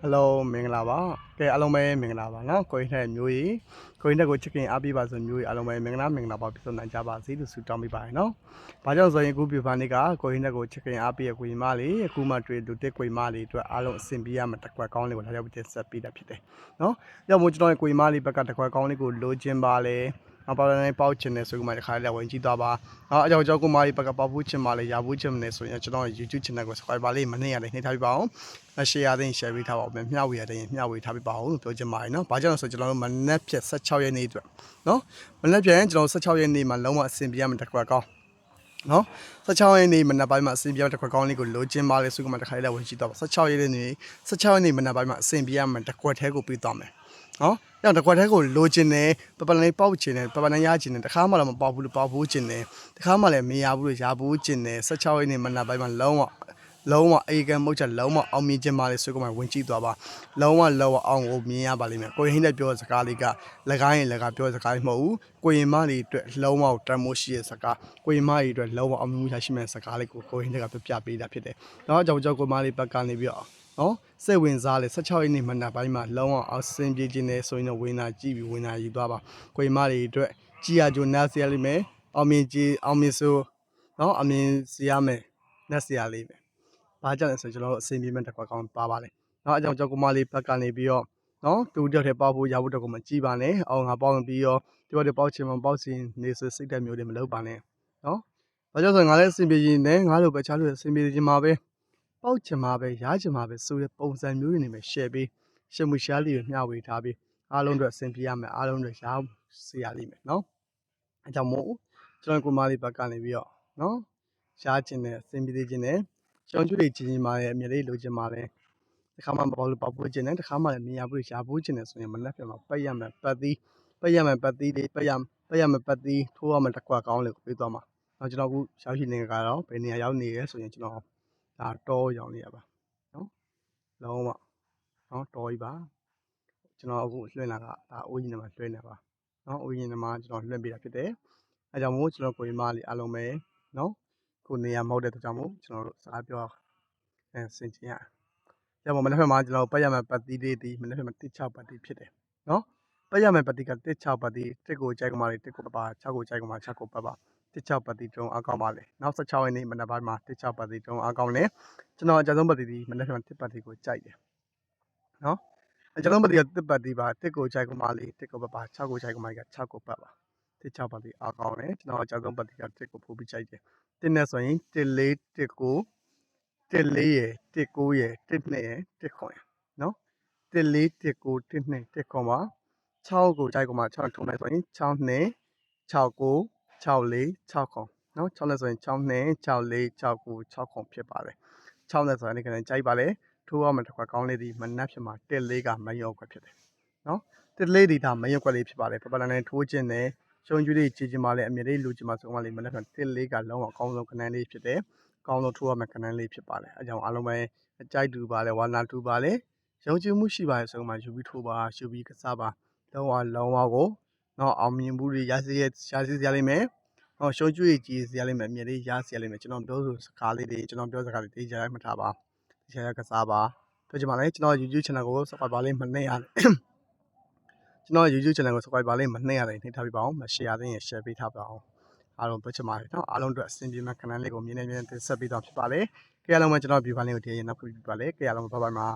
Hello မင်္ဂလာပါကဲအားလုံးပဲမင်္ဂလာပါနော်ကိုရင်းတဲ့မျိုးကြီးကိုရင်းတဲ့ကိုချစ်ခင်အားပေးပါဆိုမျိုးကြီးအားလုံးပဲမင်္ဂလာပါပြည့်စုံနိုင်ကြပါစေလို့ဆုတောင်းပေးပါတယ်နော်ဘာကြောင့်ဆိုရင်အခုပြပါနေကကိုရင်းတဲ့ကိုချစ်ခင်အားပေးရကိုရင်မလေးအခုမှတွေ့လူတက်ကိုရင်မလေးအတွက်အားလုံးအဆင်ပြေရမှာတစ်ခွက်ကောင်းလေးကိုလာရောက်တင်ဆက်ပေးတာဖြစ်တယ်နော်ကြောင့်မို့ကျွန်တော်ရဲ့ကိုရင်မလေးဘက်ကတစ်ခွက်ကောင်းလေးကိုလိုချင်ပါလေအပေါ်တိုင်းပေါက်ချင်တယ်ဆိုမှတခါလေးဝင်ကြည့်သွားပါအကြောင်းကိုမာရီဘက်ကပေါက်ဖို့ချင်ပါလေရဖို့ချင်တယ်ဆိုရင်ကျွန်တော်ရဲ့ YouTube channel ကို subscribe လေးမနှိမ့်ရတယ်နှိမ့်ထားပြပါအောင်share တဲ့ share ပေးထားပါဦးမျှဝေရတဲ့မျှဝေထားပြပါဦးလို့ပြောချင်ပါတယ်နော်။ဘာကြောင့်လဲဆိုကျွန်တော်တို့မနက်ဖြတ်16ရက်နေ့အတွက်နော်။မနက်ဖြတ်ကျွန်တော်16ရက်နေ့မှာလုံးဝအဆင်ပြေရမယ်တစ်ခွက်ကောင်းနော်16ရက်နေ့မနက်ပိုင်းမှာအဆင်ပြေရတစ်ခွက်ကောင်းလေးကိုလိုချင်ပါလေဆိုကမှတစ်ခါလေးဝင်ကြည့်တော့16ရက်နေ့16ရက်နေ့မနက်ပိုင်းမှာအဆင်ပြေရမယ်တစ်ခွက်ထဲကိုပြီးသွားမယ်နော်။အဲ့တော့တစ်ခွက်ထဲကိုလိုချင်တယ်ပပလေးပေါက်ချင်တယ်ပပနရချင်တယ်တခါမှလည်းမပေါက်ဘူးလို့ပေါက်ဖို့ချင်တယ်တခါမှလည်းမရဘူးလို့ရဖို့ချင်တယ်16ရက်နေ့မနက်ပိုင်းမှာလုံးဝအေကံမုတ်ချက်လုံးဝအောင်မြင်ခြင်းပါလေဆိုကမှဝင်ကြည့်သွားပါလုံးဝအောင်ကိုမြင်ရပါလိမ့်မယ်ကိုရင်ဟင်းနဲ့ပြောစကားလေးကလက်ကားရင်လက်ကားပြောစကားမဟုတ်ဘူးကိုရင်မလေးအတွက်လုံးဝတန်မိုးရှိတဲ့စကားကိုရင်မလေးအတွက်လုံးဝအောင်မြင်မှုရရှိမဲ့စကားလေးကိုရင်တွေကပြပေးတာဖြစ်တယ်နောက်ကြောင့်ကိုမလေးဘက်ကနေပြီးတော့နော်စိတ်ဝင်စားလေ16ရက်နေ့မနက်ပိုင်းမှာလုံးဝအောင်စင်ပြေခြင်းနဲ့ဆိုရင်တော့ဝင်လာကြည့်ပြီးဝင်လာယူသွားပါကိုရင်မလေးအတွက်ကြည်ရကြိုနားစရာလိမ့်မယ်အောင်မြင်ဆိုနော်အမြင်စရာမယ်နတ်စရာလေးပဲဘာကြောင့်လဲဆိုကျွန်တော်တို့အစင်ပြေမဲ့တစ်ခွက်ကောင်းပါပါလေ။နောက်အကြောင်းကြောင့်ကိုမလေးဘက်ကနေပြီးတော့နော်တူတယောက်တည်းပေါက်ဖို့ရဖို့တော့ကိုမကြည့်ပါနဲ့။အောင်ငါပေါက်ပြီးတော့ဒီဘက်တည်းပေါက်ချင်မှပေါက်စီနေဆိုစိတ်တက်မျိုးတွေမလုပ်ပါနဲ့။နော်။ဘာကြောင့်ဆိုငါလည်းအစင်ပြေရင်လည်းငါလိုပဲချားလို့အစင်ပြေချင်မှာပဲ။ပေါက်ချင်မှာပဲရချင်မှာပဲဆိုတဲ့ပုံစံမျိုးတွေနေမှာ share ပေးရှယ်မှုရှားလေးကိုမျှဝေထားပြီးအားလုံးအတွက်အစင်ပြေရမယ်အားလုံးအတွက်ရစေရလိမ့်မယ်နော်။အဲကြောင့်မို့ကျွန်တော်ကိုမလေးဘက်ကနေပြီးတော့နော်ရှားချင်တယ်အစင်ပြေခြင်းနဲ့ကျွန်တော်ကျွေးချင်မှာရဲ့အမြဲလေးလိုချင်ပါလေတခါမှမပေါလို့ပေါဖို့ချင်တယ်တခါမှလည်းမြင်ရဖို့ရှာဖို့ချင်တယ်ဆိုရင်မနှက်ပြမှာပတ်ရမယ်ပတ်သီးပတ်ရမယ်ပတ်သီးလေးပတ်ရမယ်ပတ်သီးထိုးရမယ်တစ်ခွက်ကောင်းလေးကိုပေးသွားမှာနောက်ကျွန်တော်အခုရောက်ရှိနေကတော့ဘယ်နေရာရောက်နေရဲဆိုရင်ကျွန်တော်ဒါတောရောက်နေရပါနော်လုံးဝနော်တော်ကြီးပါကျွန်တော်အခုလွှင့်လာကဒါအိုးကြီးနေမှာလွှင့်နေပါနော်အိုးကြီးနေမှာကျွန်တော်လွှင့်ပေးတာဖြစ်တယ်အဲကြောင့်မို့ကျွန်တော်ကိုရီမလေးအားလုံးပဲနော်ကိုနေရာမဟုတ်တဲ့အတွက်ကြောင့်မို့ကျွန်တော်တို့စကားပြောဆင်ကျင်ရရပါမနေ့ဖက်မှာကျွန်တော်ပတ်ရမယ်ပတ်တီးလေးဒီမနေ့ဖက်မှာ16ပတ်တီးဖြစ်တယ်နော်ပတ်ရမယ်ပတ်တီးက16ပတ်တီးတစ်ကိုကြိုက်ကမာလေးတစ်ကိုပပါ6ကိုကြိုက်ကမာ6ကိုပတ်ပါ16ပတ်တီးတုံးအကောင်းပါလေနောက်16ရက်နေ့မနေ့ပိုင်းမှာ16ပတ်တီးတုံးအကောင်းလေကျွန်တော်အကြဆုံးပတ်တီးဒီမနေ့ဖက်မှာတစ်ပတ်တီးကိုကြိုက်တယ်နော်အကြဆုံးပတ်တီးကတစ်ပတ်တီးပါတစ်ကိုကြိုက်ကမာလေးတစ်ကိုပပါ6ကိုကြိုက်ကမာလေးက6ကိုပတ်ပါ16ပတ်တီးအကောင်းလေကျွန်တော်အကြဆုံးပတ်တီးကတစ်ကိုပို့ပြီးကြိုက်တယ်တင်းနဲ့ဆိုရင်1 4 1ကို1 4ရယ်1 9ရယ်1 2ရယ်1 9ရယ်နော်1 4 1 9 1 2 1 9ပါ6ကိုကြိုက်ကမှ6ထုံးလိုက်ဆိုရင်6 2 6 9 6 4 6 9နော်6နဲ့ဆိုရင်6 2 6 4 6 9 6 9ဖြစ်ပါတယ်6နဲ့ဆိုရင်ဒီကနေ့ကြိုက်ပါလေထိုးရမှာတစ်ခွက်ကောင်းလေးဒီမနှက်ဖြစ်မှာ1 4ကမရောက်ခွက်ဖြစ်တယ်နော်1 4ဒီဒါမရောက်ခွက်လေးဖြစ်ပါတယ်ပပလန်နဲ့ထိုးခြင်းနဲ့ရှုံးကျွေးလေးကြည်ခြင်းပါလေအမြဲလေးလူခြင်းပါဆိုမှလေးမနှက်ဖြစ်1 4ကလုံးဝအကောင်းဆုံးခဏန်းလေးဖြစ်တယ်ကောင်းဆုံးထိုးရမယ့်ခဏန်းလေးဖြစ်ပါတယ်အဲကြောင့်အားလုံးပဲအကြိုက်တူပါလေဝါနာတူပါလေရုံကြည်မှုရှိပါရဲ့ဆိုမှယူပြီးထိုးပါယူပြီးကစားပါလုံးဝကိုတော့အောင်မြင်မှုတွေရစေရလိမ့်မယ်ဟောရှုံးကျွေးကြည်စေရလိမ့်မယ်အမြဲလေးရစေရလိမ့်မယ်ကျွန်တော်ပြောစကားလေးတွေကျွန်တော်ပြောစကားလေးတေးကြရမှထားပါတေးကြရကစားပါပြောချင်ပါလေကျွန်တော် YouTube channel ကို subscribe လေးမနှိမ့်ရကျွန်တော် YouTube channel ကို subscribe လေးမနှိမ့်ရတယ်နှိမ့်ထားပြပါအောင်မ share သေးရင် share ပေးထားပါအောင်အားလုံးပြောချင်ပါတယ်နော်အားလုံးအတွက်အဆင်ပြေမဲ့ခဏလေးကိုမြင်နေတင်ဆက်ပေးတော့ဖြစ်ပါလေကြည့်ရအောင်ကျွန်တော် view လေးကိုတည်ရင်နောက်ပြပါလေကြည့်ရအောင်ဘိုင်ဘိုင်ပါ